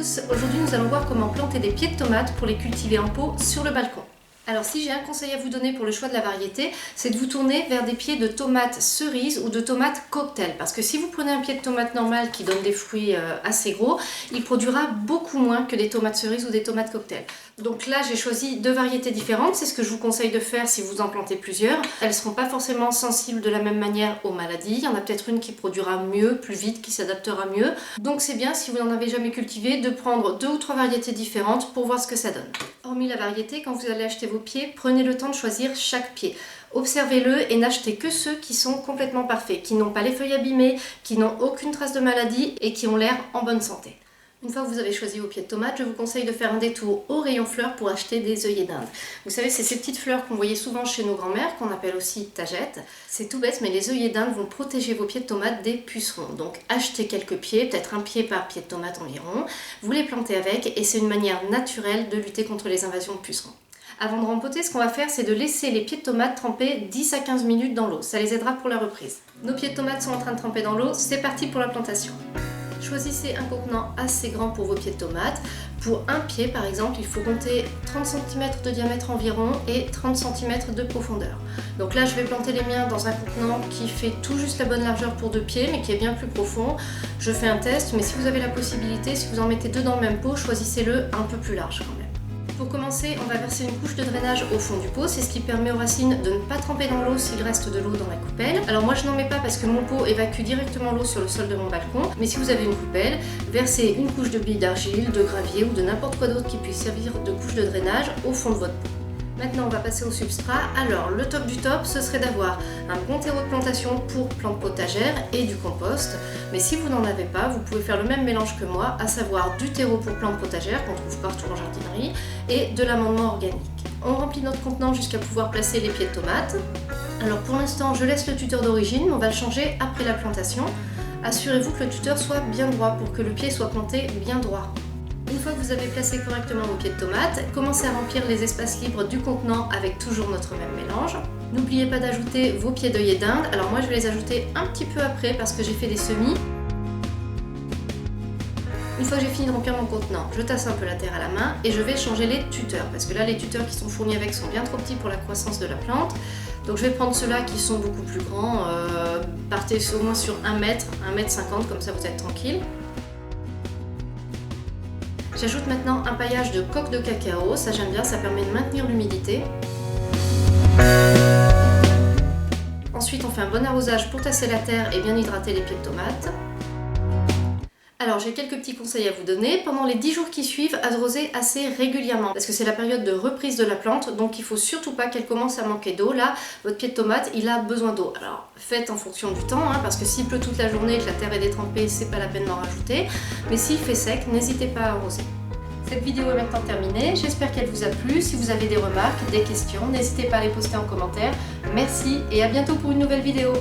tous, aujourd'hui nous allons voir comment planter des pieds de tomates pour les cultiver en pot sur le balcon. Alors si j'ai un conseil à vous donner pour le choix de la variété, c'est de vous tourner vers des pieds de tomates cerises ou de tomates cocktail. Parce que si vous prenez un pied de tomate normal qui donne des fruits assez gros, il produira beaucoup moins que des tomates cerises ou des tomates cocktail. Donc là j'ai choisi deux variétés différentes, c'est ce que je vous conseille de faire si vous en plantez plusieurs. Elles ne seront pas forcément sensibles de la même manière aux maladies, il y en a peut-être une qui produira mieux, plus vite, qui s'adaptera mieux. Donc c'est bien si vous n'en avez jamais cultivé de prendre deux ou trois variétés différentes pour voir ce que ça donne. Hormis la variété, quand vous allez acheter vos pieds, prenez le temps de choisir chaque pied. Observez-le et n'achetez que ceux qui sont complètement parfaits, qui n'ont pas les feuilles abîmées, qui n'ont aucune trace de maladie et qui ont l'air en bonne santé. Une fois que vous avez choisi vos pieds de tomates, je vous conseille de faire un détour au rayon fleurs pour acheter des œillets d'Inde. Vous savez, c'est ces petites fleurs qu'on voyait souvent chez nos grands-mères, qu'on appelle aussi tagettes. C'est tout bête, mais les œillets d'Inde vont protéger vos pieds de tomates des pucerons. Donc achetez quelques pieds, peut-être un pied par pied de tomate environ. Vous les plantez avec et c'est une manière naturelle de lutter contre les invasions de pucerons. Avant de rempoter, ce qu'on va faire, c'est de laisser les pieds de tomates tremper 10 à 15 minutes dans l'eau. Ça les aidera pour la reprise. Nos pieds de tomates sont en train de tremper dans l'eau, c'est parti pour la plantation. Choisissez un contenant assez grand pour vos pieds de tomates. Pour un pied par exemple, il faut compter 30 cm de diamètre environ et 30 cm de profondeur. Donc là je vais planter les miens dans un contenant qui fait tout juste la bonne largeur pour 2 pieds mais qui est bien plus profond. Je fais un test, mais si vous avez la possibilité, si vous en mettez deux dans le même pot, choisissez-le un peu plus large quand même. Pour commencer, on va verser une couche de drainage au fond du pot, c'est ce qui permet aux racines de ne pas tremper dans l'eau s'il reste de l'eau dans la coupelle. Alors moi je n'en mets pas parce que mon pot évacue directement l'eau sur le sol de mon balcon, mais si vous avez une coupelle, versez une couche de billes d'argile, de gravier ou de n'importe quoi d'autre qui puisse servir de couche de drainage au fond de votre pot. Maintenant on va passer au substrat. Alors le top du top, ce serait d'avoir un bon terreau de plantation pour plantes potagères et du compost. Mais si vous n'en avez pas, vous pouvez faire le même mélange que moi, à savoir du terreau pour plantes potagères qu'on trouve partout en jardinerie et de l'amendement organique. On remplit notre contenant jusqu'à pouvoir placer les pieds de tomates. Alors pour l'instant je laisse le tuteur d'origine, mais on va le changer après la plantation. Assurez-vous que le tuteur soit bien droit pour que le pied soit planté bien droit. Une fois que vous avez placé correctement vos pieds de tomates, commencez à remplir les espaces libres du contenant avec toujours notre même mélange. N'oubliez pas d'ajouter vos pieds d'œillets d'Inde. Alors moi je vais les ajouter un petit peu après parce que j'ai fait des semis. Une fois que j'ai fini de remplir mon contenant, je tasse un peu la terre à la main et je vais changer les tuteurs parce que là les tuteurs qui sont fournis avec sont bien trop petits pour la croissance de la plante. Donc je vais prendre ceux-là qui sont beaucoup plus grands, partez au moins sur 1 mètre, 1 mètre 50, comme ça vous êtes tranquille. J'ajoute maintenant un paillage de coque de cacao, ça j'aime bien, ça permet de maintenir l'humidité. Ensuite on fait un bon arrosage pour tasser la terre et bien hydrater les pieds de tomates. Alors j'ai quelques petits conseils à vous donner. Pendant les 10 jours qui suivent, arrosez assez régulièrement parce que c'est la période de reprise de la plante, donc il faut surtout pas qu'elle commence à manquer d'eau. Là, votre pied de tomate, il a besoin d'eau. Alors faites en fonction du temps, parce que s'il pleut toute la journée et que la terre est détrempée, c'est pas la peine d'en rajouter. Mais s'il fait sec, n'hésitez pas à arroser. Cette vidéo est maintenant terminée, j'espère qu'elle vous a plu. Si vous avez des remarques, des questions, n'hésitez pas à les poster en commentaire. Merci et à bientôt pour une nouvelle vidéo.